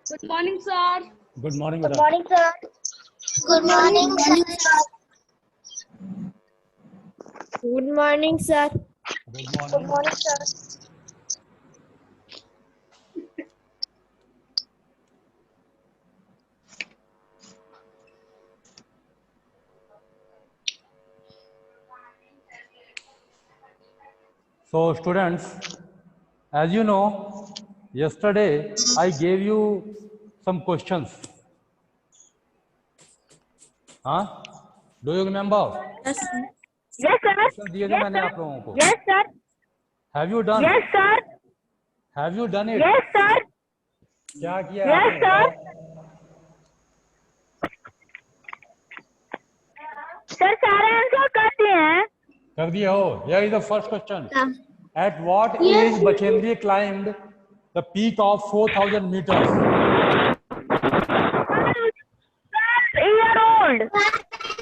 Good morning, sir. Good morning, Good beta. morning, sir. Good morning, sir. Good morning, sir. Good Good morning. morning, sir. So, students, as you know, yesterday I gave you some questions. Huh? Do you remember? Yes, sir. Questions दिए थे मैंने आप लोगों को. Yes, sir. Have you done? Yes, sir. Have you done it? Yes, sir. क्या किया Yes, आपने sir. बताओ? सर सारे आंसर कर दिए हैं. कर दिए हो? Here is the first question. At what age Bachendri climbed the peak of 4,000 meters? 12 year old.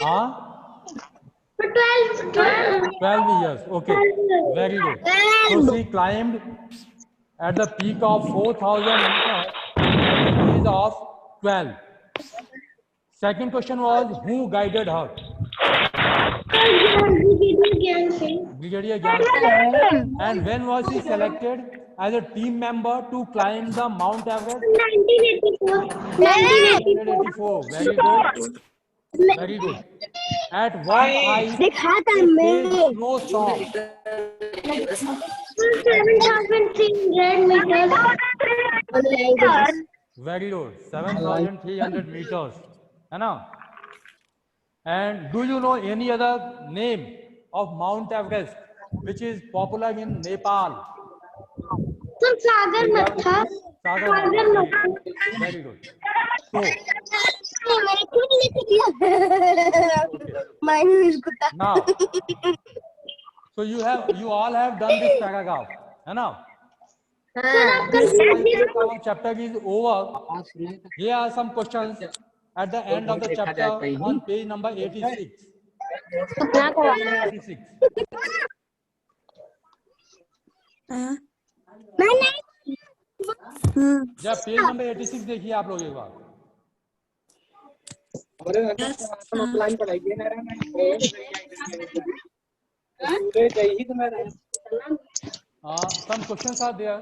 Huh? 12 years. Okay. Very good. So she climbed at the peak of 4,000 meters at the age of 12. Second question was, who guided her? Brigadier Gyan Singh. And when was she selected as a team member to climb the Mount Everest? 1984. Very good. Very good. At what height दिखाता a मैं. phase snowstorm? 7,300 meters. Very good. 7,300 meters. है ना? And do you know any other name of Mount Everest which is popular in Nepal? Sir, Sagar Matha. Sagar. Very good. So मैंने खुद लिख दिया. Minus कुत्ता. now, so you all have done this paragraph, है ना? Our chapter is over. Here are some questions at the end of the chapter on page number 86. 86. जब page number 86 देखिए आप लोग एक बार. Some questions are there.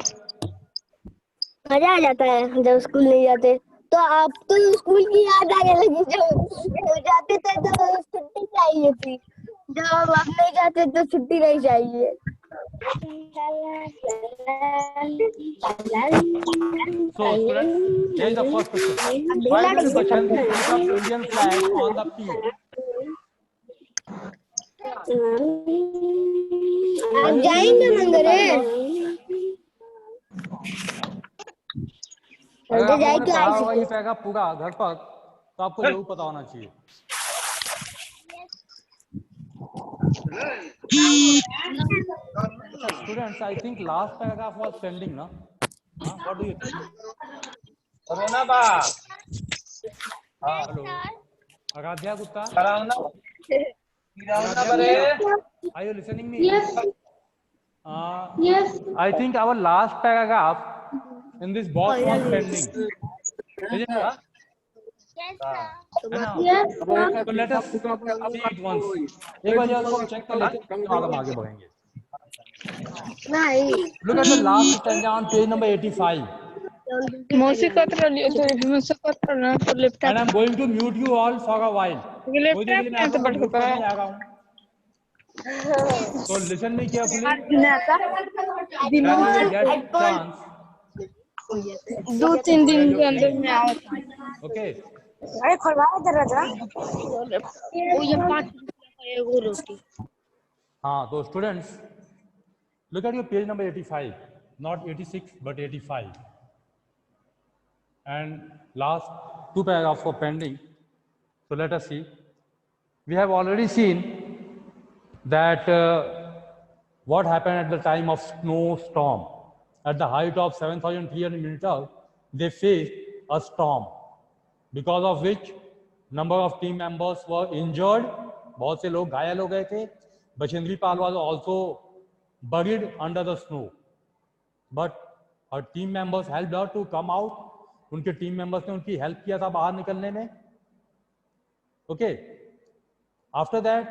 मजा आ जाता है जब स्कूल नहीं जाते. तो आप तो स्कूल की याद आने लगी. जब जाते थे तो छुट्टी चाहिए थी. जब आप नहीं जाते तो छुट्टी नहीं चाहिए. So, students, here is the first question. Why did Bachendri put up Indian flag on the peak? आप जाएंगे मंदिर. अगर आप लोगों ने पढ़ा होगा ये पैगा पूरा घर पर तो आपको जरूर पता होना चाहिए. Students, I think last paragraph was pending, no? What do you think? Hello. Aradhya Gupta. Are you listening me? Yes. Yes. I think our last paragraph in this box was pending. Is it not? Yes. So let us see it once. एक बार जरा इसको check कर लेते हैं फिर बाद हम आगे बढ़ेंगे. Look at the last stanza on page number 85. And I'm going to mute you all for a while. कोई देर के लिए मैं आपको mute करने जा रहा हूँ. So listen me carefully. When you will get chance. 2-3 दिन के अंदर में आओ. Okay. अरे खुलवाओ दरवाजा. वो ये 5 रुपए एगो रोटी. हाँ तो students, look at your page number 85, not 86 but 85. And last two paragraphs are pending. So let us see. We have already seen that what happened at the time of snowstorm. At the height of 7,300 meters, they faced a storm, because of which number of team members were injured. बहुत से लोग घायल हो गए थे. Bachendri Pal was also buried under the snow, but her team members helped her to come out उनके team members ने उनकी हेल्प किया था बाहर निकलने में। Okay, after that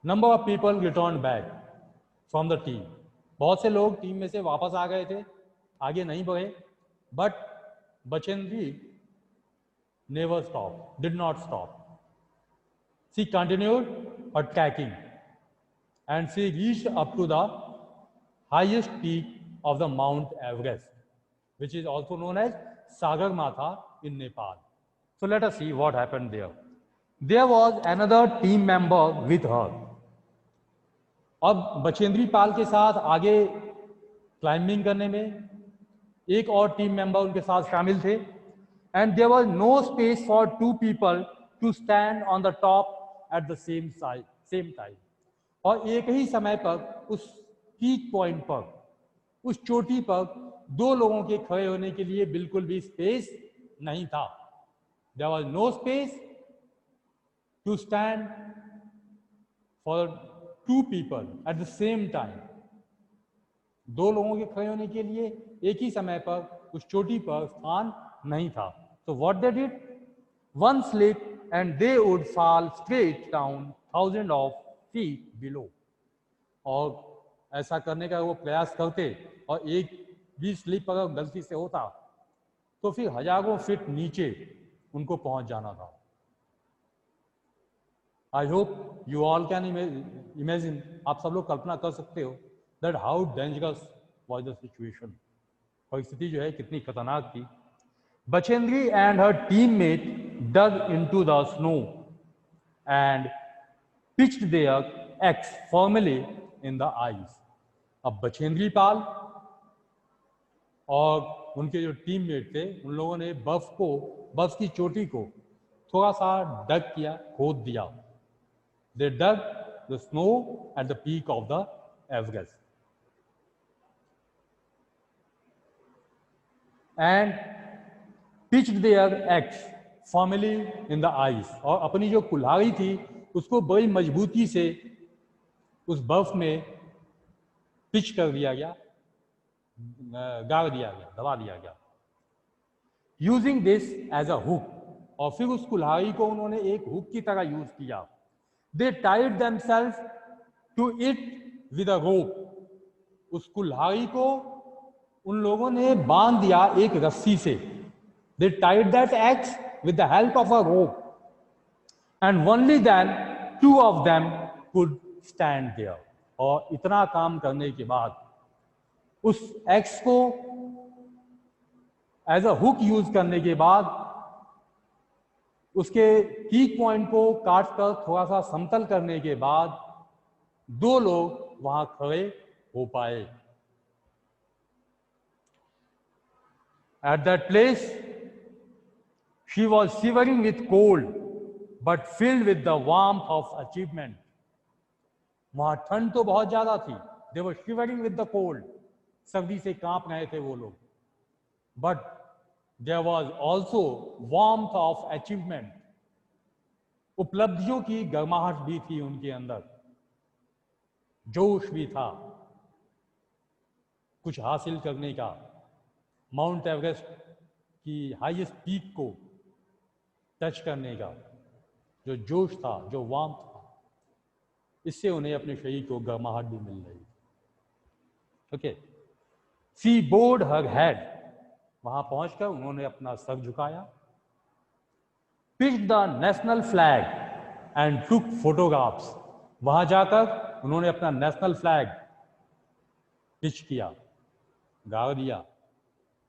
number of people return back from the team. बहुत से लोग टीम में से वापस आ गए थे, आगे नहीं बढ़े, but Bachendri never stop, did not stop. She continued attacking and she reached up to the highest peak of the Mount Everest, which is also known as Sagarmatha in Nepal. So let us see what happened there. There was another team member with her. अब बचेंद्री पाल के साथ आगे climbing करने में एक और team member उनके साथ शामिल थे। And there was no space for two people to stand on the top at the same time. और एक ही समय पर उस पीक पॉइंट पर, उस चोटी पर दो लोगों के खड़े होने के लिए बिल्कुल भी स्पेस नहीं था। There was no space to stand for two people at the same time. दो लोगों के खड़े होने के लिए एक ही समय पर उस चोटी पर स्थान नहीं था। So what they did? One slip and they would fall straight down thousands of feet below. और ऐसा करने का वो प्रयास करते और एक भी स्लिप अगर गलती से होता तो फिर हजारों फीट नीचे उनको पहुंच जाना था। I hope you all can imagine, आप सब लोग कल्पना कर सकते हो that how dangerous was the situation. परिस्थिति जो है कितनी खतरनाक थी। Bachendri and her teammate dug into the snow and pitched their axe formally in the ice. अब बचेंद्री पाल और उनके जो टीममेट थे उन लोगों ने बर्फ की चोटी को थोड़ा सा डग किया, खोद दिया। They dug the snow at the peak of the Everest and pitched their axe formally in the ice. और अपनी जो कुल्हाड़ी थी उसको बड़ी मजबूती से उस बर्फ में पिच कर दिया गया, गाड़ दिया गया, दबा दिया गया। Using this as a hook, और फिर उस कुल्हाड़ी को उन्होंने एक हुक की तरह यूज किया। They tied themselves to it with a rope. उस कुल्हाड़ी को उन लोगों ने बांध दिया एक रस्सी से। They tied that axe with the help of a rope and only then two of them could stand there. और इतना काम करने के बाद उस एक्स को एज अ हुक यूज करने के बाद उसके पीक पॉइंट को काटकर थोड़ा सा समतल करने के बाद दो लोग वहां खड़े हो पाए। At that place she was shivering with cold but filled with the warmth of achievement. वहां ठंड तो बहुत ज्यादा थी, they were shivering with the cold, सर्दी से कांप रहे थे वो लोग, but there was also warmth of achievement, उपलब्धियों की गर्माहट भी थी उनके अंदर, जोश भी था कुछ हासिल करने का। माउंट एवरेस्ट की हाईएस्ट पीक को टच करने का जो जोश था, जो वार्मथ था, इससे उन्हें अपने शरीर को गर्माहट भी मिल रही। Okay, she bowed her head, वहां पहुंचकर उन्होंने अपना सर झुकाया। Pitch the national flag and took photographs, वहां जाकर उन्होंने अपना नेशनल फ्लैग पिच किया, गाड़ दिया,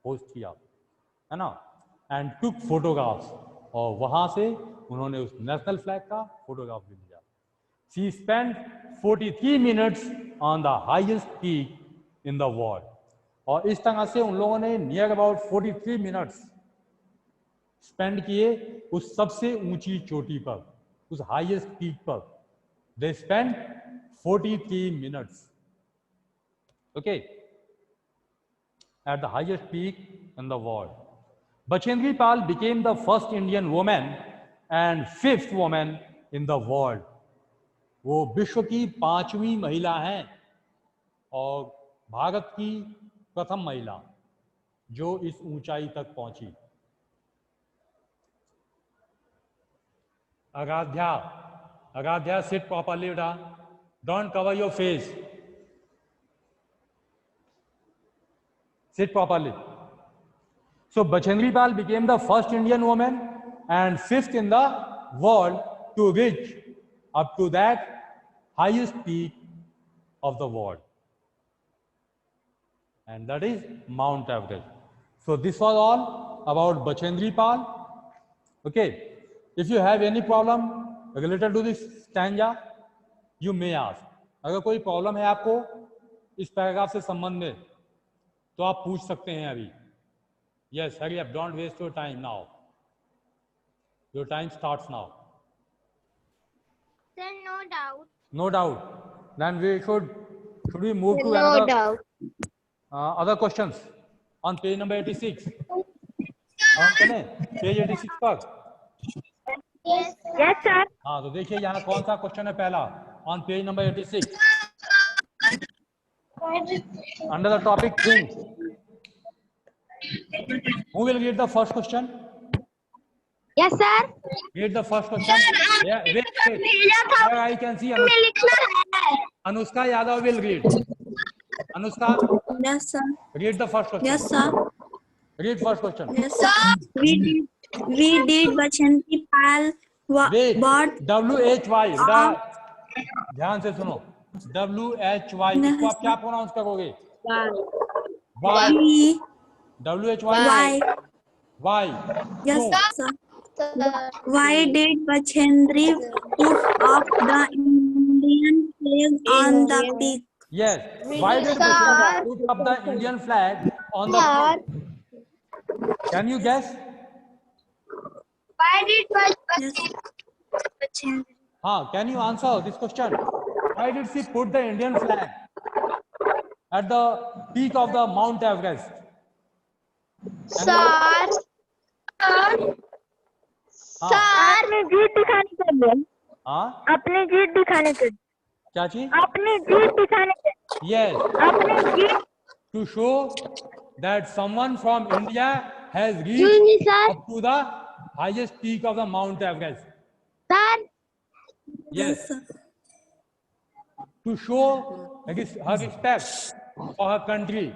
पोस्ट किया, है ना, एंड टुक फोटोग्राफ्स, और वहां से उन्होंने उस नेशनल फ्लैग का फोटोग्राफ भी लिया। She spent 43 minutes on the highest peak in the world. और इस तरह से उन लोगों ने नियर अबाउट 43 मिनट्स स्पेंड किए उस सबसे ऊंची चोटी पर, उस हाईएस्ट पीक पर। They spend 43 minutes, okay, at the highest peak in the world. Bachendri Pal became the first Indian woman and 5th woman in the world. वो विश्व की 5वीं महिला हैं और भारत की प्रथम महिला। जो इस ऊंचाई तक पहुंची। आराध्या, आराध्या, sit properly बेटा, don't cover your face, sit properly. So Bachendri Pal became the first Indian woman and fifth in the world to reach up to that highest peak of the world, and that is Mount Everest. So this was all about Bachendri Pal. Okay, if you have any problem related to this stanza, you may ask. अगर कोई problem है आपको इस paragraph से संबंधित तो आप पूछ सकते हैं अभी। Yes, hurry up, don't waste your time now. Your time starts now. Sir, no doubt. No doubt. Then we should we move to No another doubt. other questions on page number 86? हम चलें page 86 पर। Yes. Yes, sir. हाँ, तो देखिए यहाँ कौन सा question है पहला on page number 86 under the topic thing. Who will read the first question? Yes, sir. Read the first question. Yeah, wait. Here I can see Anushka Yadav will read. Anushka, Yes, sir. read the first question. Yes, sir. Read first question. Yes, sir. We did Bachendri Pal Wait. what? WHY. ध्यान से सुनो। WHY इसको आप क्या pronounce करोगे? Why? We WHY. why? Why? Yes, क्यों? sir. Why did Bachendri put up the Indian flag on the peak? Yes. Why did Bachendri put up the Indian flag on the peak? Can you guess? Why did Yes, Bachendri. हाँ, can you answer this question? Why did she put the Indian flag at the peak of the Mount Everest? Sir. अपनी जीत दिखाने के लिए, हाँ, अपनी जीत दिखाने के लिए, क्या चीज? अपनी जीत दिखाने के लिए, Yes, अपनी जीत to show that someone from India has Excuse me, reached sir. up to the highest peak of the Mount Everest. Sir. Yes, sir. to show her respect for her country.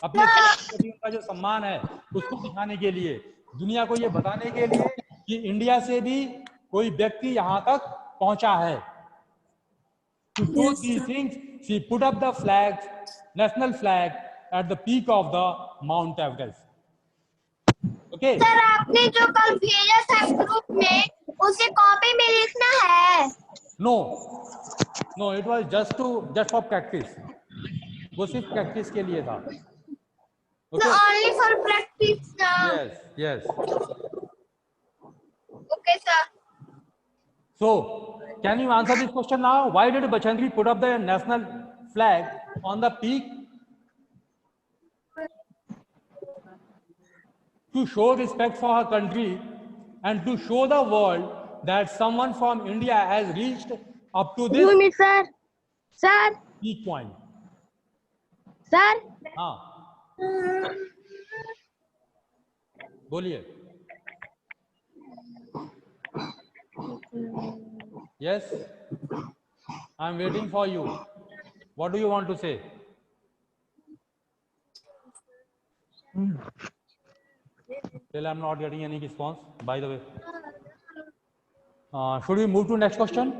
अपने country का जो सम्मान है उसको दिखाने के लिए, दुनिया को ये बताने के लिए कि इंडिया से भी कोई व्यक्ति यहाँ तक पहुंचा है। To do these things, she put up the flag, national flag, at the peak of the Mount Everest. Okay. Sir आपने जो कल भेजा था ग्रुप में उसे कॉपी में लिखना है। No, no, it was just for practice. वो सिर्फ प्रैक्टिस के लिए था। No, only for practice, sir. Yes, yes. Okay, sir. So, can you answer this question now? Why did Bachendri put up the national flag on the peak? To show respect for her country and to show the world that someone from India has reached up to this Excuse me, sir. Sir. peak point. Sir. हाँ, बोलिए। Yes, I'm waiting for you. What do you want to say? Still, I'm not getting any response. By the way, should we move to next question?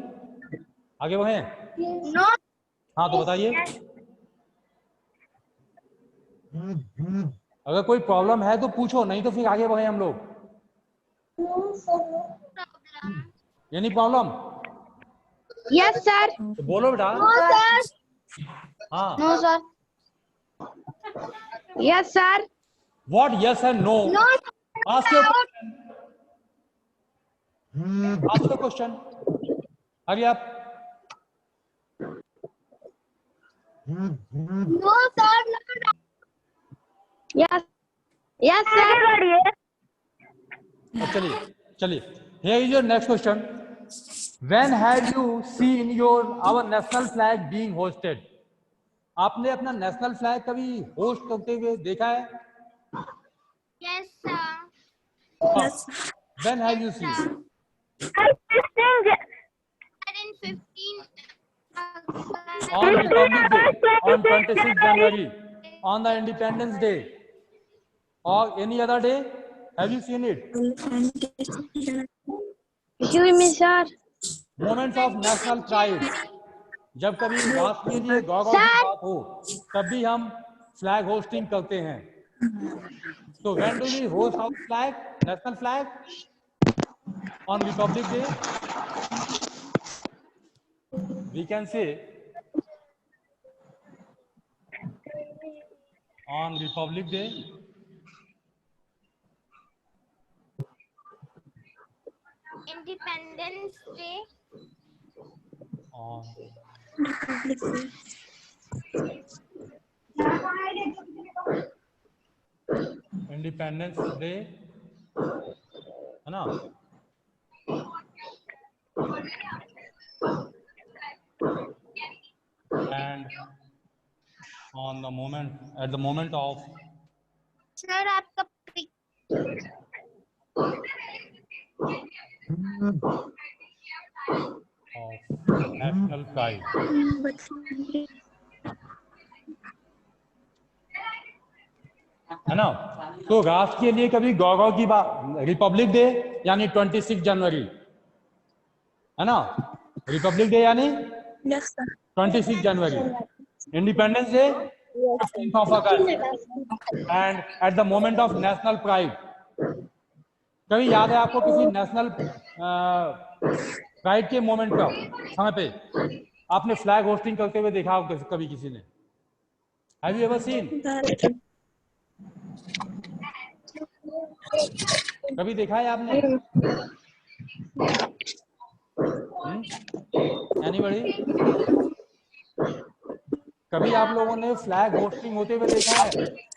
आगे बढ़े? No. हाँ, तो बताइए। अगर कोई problem है तो पूछो, नहीं तो फिर आगे बढ़े हम लोग। Any problem? Yes, sir. तो बोलो बेटा। No, sir. हाँ। No, sir. Yes, sir. What? Yes and no? No. Ask your question. Ask your question. Hurry up. No, sir. No. Yes. Yes, sir. चलिए. Here is your next question. When have you seen our national flag being hosted? आपने अपना national flag कभी host करते हुए देखा है? Yes, sir. Yes. When have you seen? In 15 On Republic Day, on 26th January, on the Independence Day, or any other day? Have you seen it? Excuse me, sir. Moments of national pride. जब कभी राष्ट्र के लिए गौरव की बात हो, तब भी हम फ्लैग होस्टिंग करते हैं. So when do we host our flag, national flag? On Republic Day. We can say on Republic Day. Independence Day. On Independence Day, है ना? And on the moment, at the moment of Sir, आपका national pride. है ना? तो राष्ट्र के लिए कभी गौरव की बात, रिपब्लिक डे यानी 26 जनवरी, है ना? रिपब्लिक डे यानी Yes, sir. 26 January. Independence day 15th of August. And at the moment of national pride. कभी याद है आपको किसी नेशनल प्राइड के मोमेंट का समय पे आपने फ्लैग होस्टिंग करते हुए देखा हो कभी किसी ने? Have you ever seen? कभी देखा है आपने? Anybody? कभी आप लोगों ने फ्लैग होस्टिंग होते हुए देखा है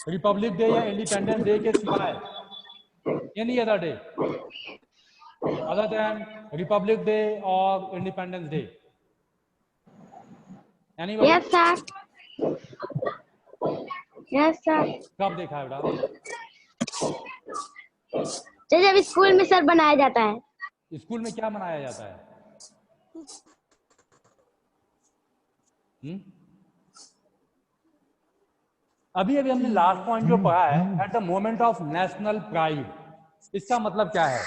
रिपब्लिक डे या इंडिपेंडेंस डे के सिवाय? Any other day other than Republic Day or Independence Day? Anybody? Yes, sir. Yes, sir. कब देखा है बेटा? जब स्कूल में सर बनाया जाता है. स्कूल में क्या मनाया जाता है? अभी हमने लास्ट पॉइंट जो पढ़ा है, at the moment of national pride, इसका मतलब क्या है?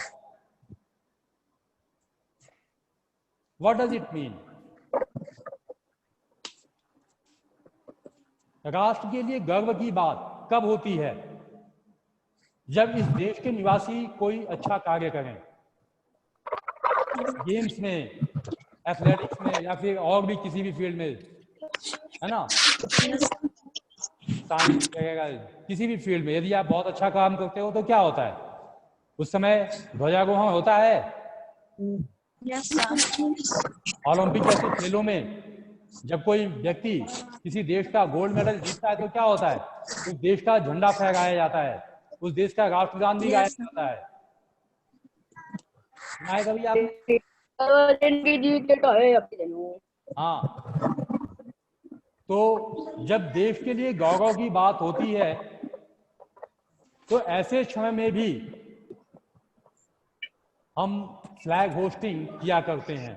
What does it mean? राष्ट्र के लिए गर्व की बात कब होती है? जब इस देश के निवासी कोई अच्छा कार्य करें, गेम्स में, एथलेटिक्स में या फिर और भी किसी भी फील्ड में, है ना? साइंस वगैरह किसी भी फील्ड में यदि आप बहुत अच्छा काम करते हो तो क्या होता है? उस समय ध्वजारोहण होता है. ओलंपिक जैसे खेलों में जब कोई व्यक्ति किसी देश का गोल्ड मेडल जीतता है तो क्या होता है? उस देश का झंडा फहराया जाता है, उस देश का राष्ट्रगान भी गाया जाता है. कभी आप? हाँ. तो जब देश के लिए गौरव की बात होती है तो ऐसे क्षण में भी हम फ्लैग होस्टिंग किया करते हैं.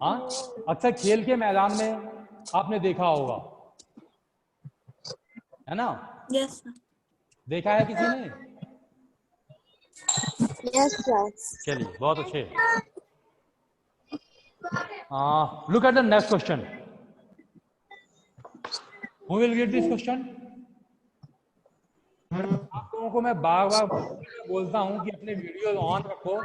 हाँ, अक्सर खेल के मैदान में आपने देखा होगा, है ना? Yes, sir. देखा है किसी ने? Yes, sir. चलिए, बहुत अच्छे. Look at the next question. Who will read this question? आप लोगों को मैं बार बार बोलता हूं कि अपने वीडियो ऑन रखो,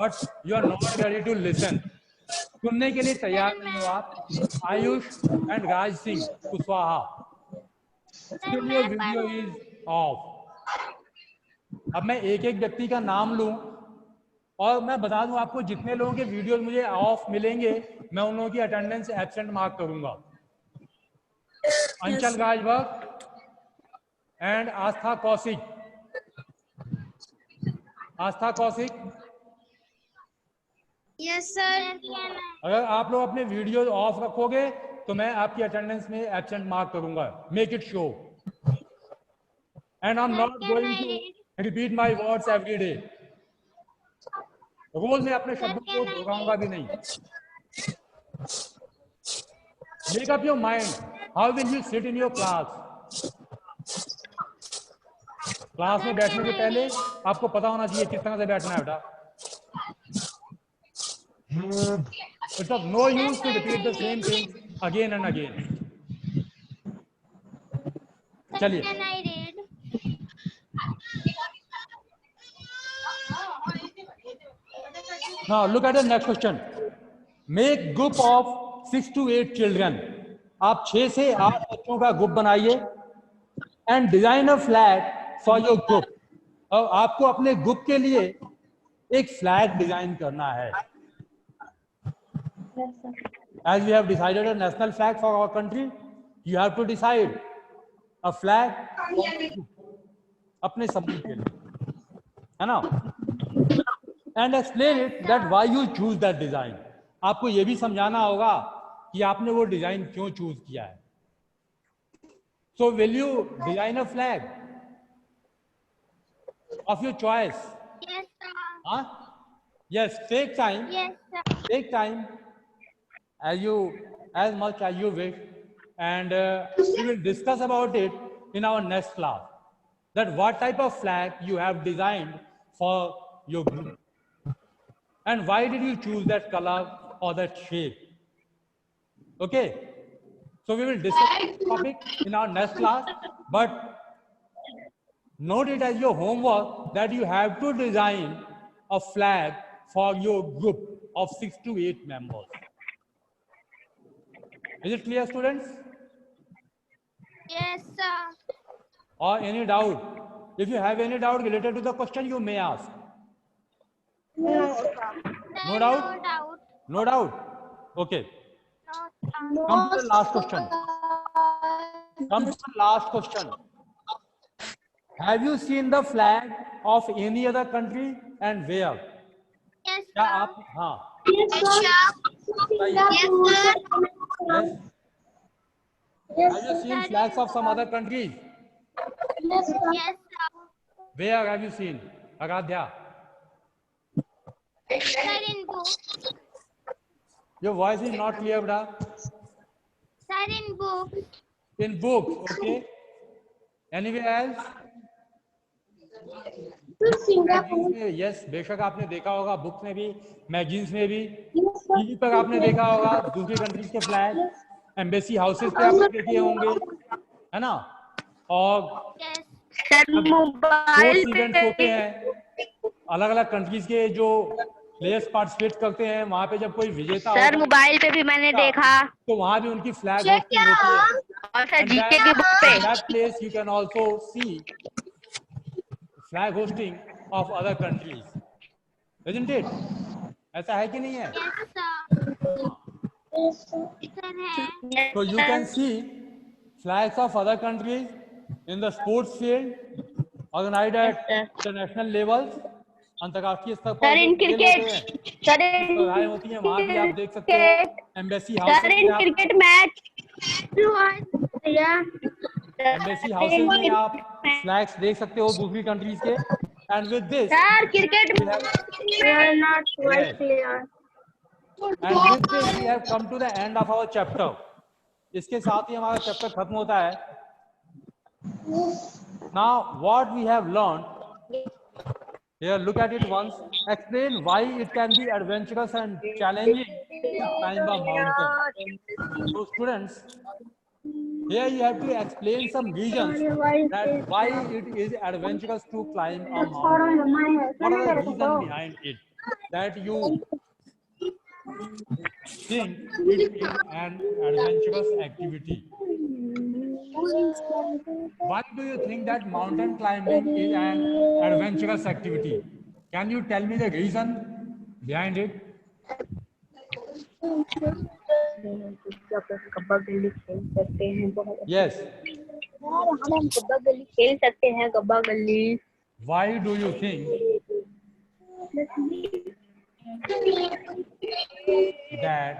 but you are not ready to listen. सुनने के लिए तैयार नहीं हो आप. Ayush and Raj Singh Kushwaha, your video is off. अब मैं एक एक व्यक्ति का नाम लूं और मैं बता दूं आपको, जितने लोगों के वीडियो मुझे ऑफ मिलेंगे मैं उन लोगों की अटेंडेंस एब्सेंट मार्क करूंगा. Anchal Gajbhar and Aastha Kaushik. Aastha Kaushik, Yes, sir. अगर आप लोग अपने वीडियो ऑफ रखोगे तो मैं आपकी अटेंडेंस में एब्सेंट मार्क करूंगा. Make it show. And I am not going to repeat my words every day. रोज मैं अपने शब्दों को दोहराऊंगा भी नहीं. Make up your mind. How will you sit in your class? Class में बैठने से पहले आपको पता होना चाहिए किस तरह से बैठना है बेटा. It's of no use to repeat the same things again and again. चलिए. Can I read? Now look at the next question. Make group of 6 to 8 children. आप 6 से 8 बच्चों का ग्रुप बनाइए and design a flag for your group. और आपको अपने group के लिए एक फ्लैग डिजाइन करना है. As we have decided a national flag for our country, you have to decide a flag अपने समूह के लिए, है ना? And explain it that why you choose that design. आपको ये भी समझाना होगा कि आपने वो डिजाइन क्यों चूज किया है. So will you design a flag of your choice? Yes, sir. Huh? Yes. Take time. Yes, sir. Take time as much as you wish, and we will discuss about it in our next class. That what type of flag you have designed for your group, and why did you choose that color or that shape? Okay. So we will discuss this topic in our next class, but note it as your homework that you have to design a flag for your group of 6 to 8 members. Is it clear, students? Yes, sir. Or any doubt? If you have any doubt related to the question, you may ask. No doubt? No doubt. No doubt? Okay. No, Come to the last question. Come to the last question. Have you seen the flag of any other country and where? yes, क्या sir. आप हाँ Yes, sir. yes. Have you seen flags of some other countries? Yes, sir. Where have you seen? Aradhya, Sir, in book. your voice is not clear, beta. Sir, in book. In books, okay. Anywhere else? Magazines में, yes, बेशक आपने देखा होगा, books में भी, magazines में भी, TV पर आपने देखा होगा दूसरी कंट्रीज के फ्लैग, एम्बेसी हाउसेस पे आपने देखे होंगे, है ना? और Yes. स्पोर्ट्स इवेंट्स होते हैं, अलग अलग कंट्रीज के जो प्लेयर्स पार्टिसिपेट करते हैं, वहां पे जब कोई विजेता सर मोबाइल पे भी मैंने देखा तो वहां भी उनकी फ्लैग होस्टिंग होती है. और सर जीके की बुक पे That place you can also see flag hosting of other countries, isn't it? ऐसा है कि नहीं है? Yes, sir. Sir, है. So you can see flags of other countries in the sports field organized at international levels. अंतर्राष्ट्रीय स्तर पर sir in cricket sir स्पर्धाएं होती हैं, वहां भी आप देख सकते हो. Embassy house sir in cricket match embassy houses में आप फ्लैग्स देख सकते हो दूसरी कंट्रीज के. And with this sir cricket and with this we have come to the end of our chapter. इसके साथ ही हमारा चैप्टर खत्म होता है. Now what we have learned here, look at it once. Explain why it can be adventurous and challenging to climb a mountain. So students, here you have to explain some reasons that why it is adventurous to climb a mountain. What are the reasons behind it that you think it is an adventurous activity? Why do you think that mountain climbing is an adventurous activity? Can you tell me the reason behind it? कब्बा गली खेल सकते हैं बहुत. Yes. हम कब्बा गली खेल सकते हैं. कब्बा गली. Why do you think that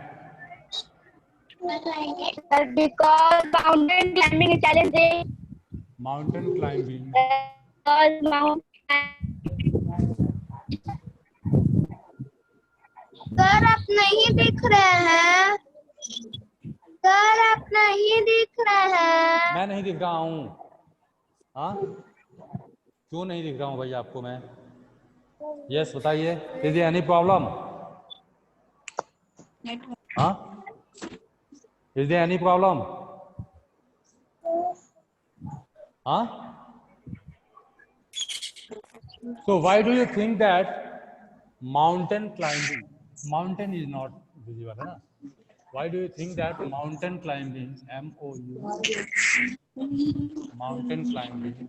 Because mountain climbing is challenging. Mountain climbing. Because mountain sir आप नहीं दिख रहे हैं, सर आप नहीं दिख रहे हैं। मैं नहीं दिख रहा हूँ। हाँ, क्यों नहीं दिख रहा हूँ भाई आपको मैं? यस बताइए, इज देयर एनी प्रॉब्लम? हाँ, इज देयर एनी प्रॉब्लम? हाँ, so why do you think that mountain climbing, mountain is not visible है ना? Why do you think that mountain climbing, mountain climbing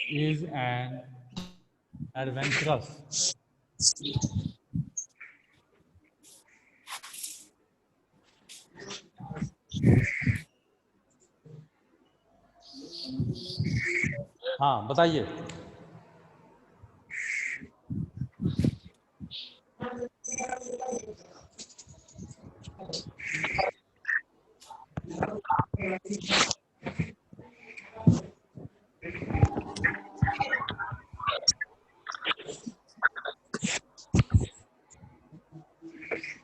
is an adventurous हाँ बताइए।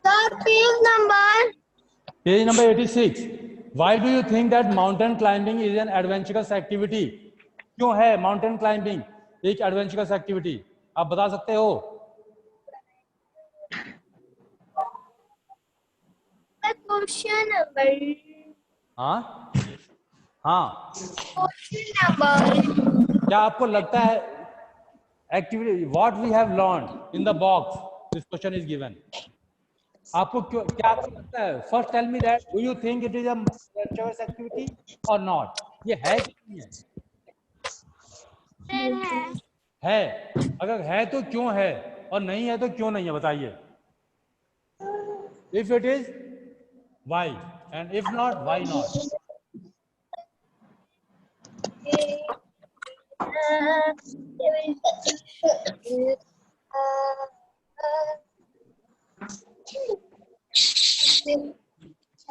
Sir Page number 86. Why do you think that mountain climbing is an adventurous activity? क्यों है mountain climbing एक adventurous activity? आप बता सकते हो? क्वेश्चन नंबर, हाँ हाँ, क्वेश्चन नंबर, क्या आपको लगता है activity what we have learned in the box, this question is given, आपको क्यों क्या आपको लगता है? First tell me that do you think it is a adventurous activity or not? ये है कि नहीं है? है। अगर है तो क्यों है और नहीं है तो क्यों नहीं है बताइए। If it is, why? And if not, why not?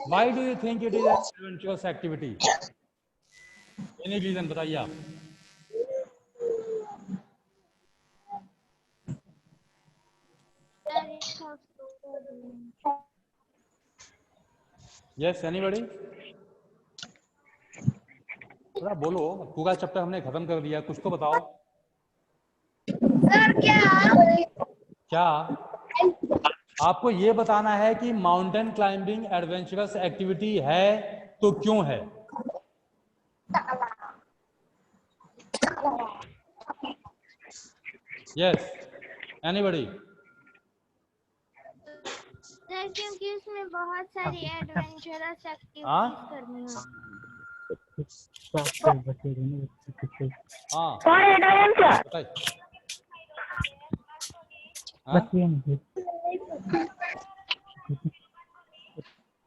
Why do you think it is an adventurous activity? Any reason बताइए आप। Yes, anybody? थोड़ा बोलो, पूरा चैप्टर हमने खत्म कर दिया, कुछ तो बताओ। सर क्या आपको ये बताना है कि माउंटेन क्लाइंबिंग एडवेंचरस एक्टिविटी है तो क्यों है? Yes, anybody? सर क्योंकि उसमें बहुत सारी एडवेंचरस एक्टिविटीज करनी होती हाँ बताइए।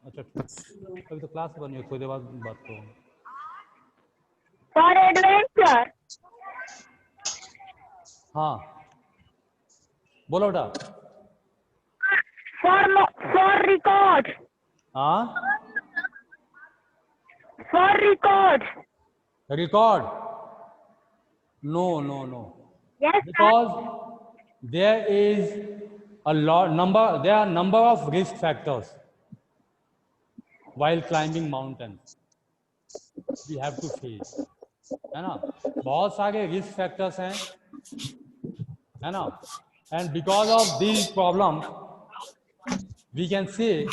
अच्छा अभी तो क्लास बनी है, थोड़ी देर बाद बात करो। for adventure. हाँ बोलो बेटा। For record. हाँ For record. record? No. Yes, sir. Because there is a lot there are number of risk factors while climbing mountains we have to face, है ना? बहुत सारे risk factors हैं, है ना? And because of these problems we can say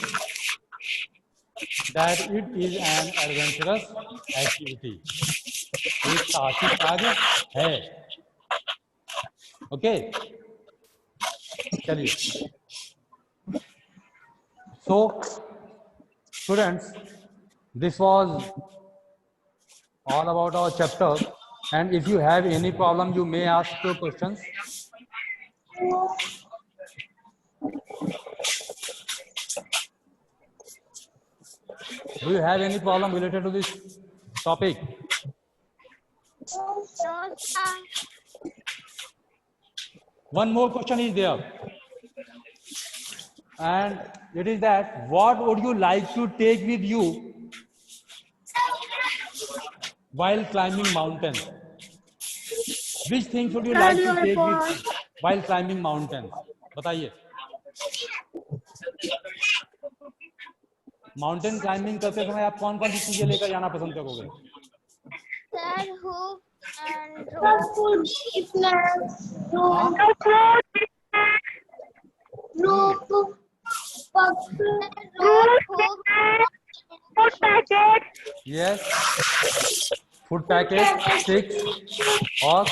that it is an adventurous activity, एक साहसिक कार्य है। ओके चलिए। So students, this was all about our chapter, and if you have any problem you may ask your questions. Do you have any problem related to this topic? One more question is there. and it is that what would you like to take with you while climbing mountains? Which things would you like to take with you while climbing mountains? बताइए. Mountain climbing करते समय आप कौन कौन सी चीजें लेकर जाना पसंद करोगे? Sir, hook and rope. Yes. Food packet, sticks, or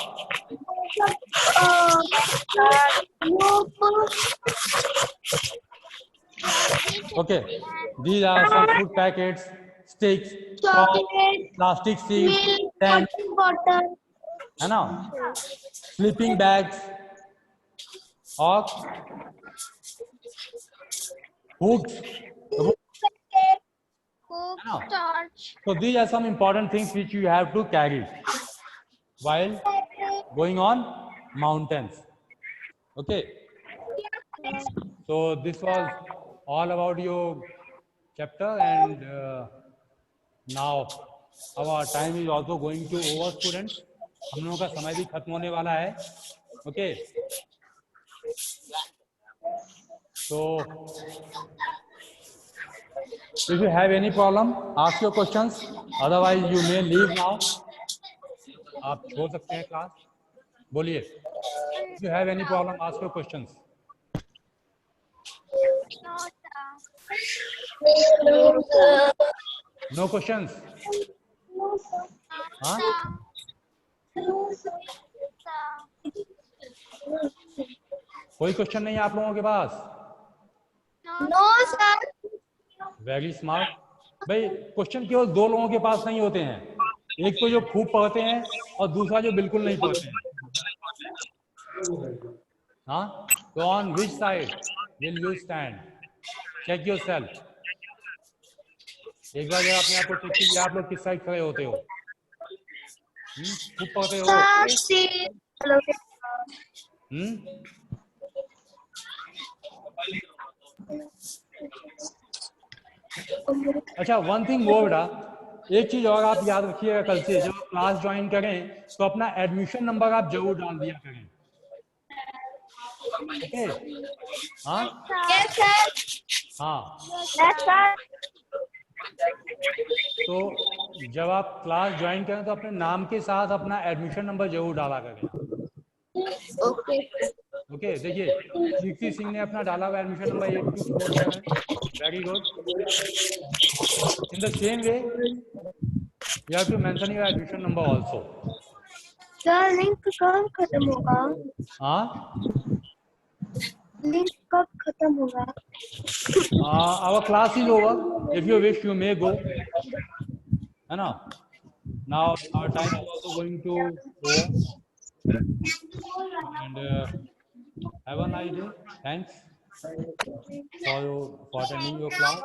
okay. These are some food packets, sticks, Chocolate, plastic sheets, milk, tent, water, है ना? Sleeping bags, और hooks. hook, No. torch, So these are some important things which you have to carry while going on mountains. Okay. So this was all about your chapter, and now our time is also going to over, students. हम लोगों का समय भी खत्म होने वाला है. Okay. So if you have any problem, ask your questions. Otherwise, you may leave now. आप छोड़ सकते हैं क्लास. बोलिए. If you have any problem, ask your questions. No questions. हाँ? कोई क्वेश्चन नहीं है आप लोगों के पास? No, sir. Very smart. भाई क्वेश्चन केवल दो लोगों के पास नहीं होते हैं. एक तो जो खूब पढ़ते हैं और दूसरा जो बिल्कुल नहीं पढ़ते हैं. हाँ? तो on which side will you stand? Check yourself. एक बार जरा अपने आप को चेक कीजिए, आप लोग किस साइड खड़े होते हो? खूब पढ़ते हो? अच्छा, वन थिंग वो बेटा, एक चीज और आप याद रखिएगा, कल से जब आप क्लास ज्वाइन करें तो अपना एडमिशन नंबर आप जरूर डाल दिया करें. ओके? हाँ Yes, sir. हाँ. Yes, sir. तो जब आप क्लास ज्वाइन करें तो अपने नाम के साथ अपना एडमिशन नंबर जरूर डाला करें. Okay. ओके. देखिए, दीप्ति सिंह ने अपना डाला हुआ admission number 8247. Very good. In the same way you have to mention your admission number also. Sir, link कब खत्म होगा? हाँ? Link कब खत्म होगा? Our class is over. If you wish, you may go. है ना? Now our time is also going to over. And have a nice day. Thanks for attending your class.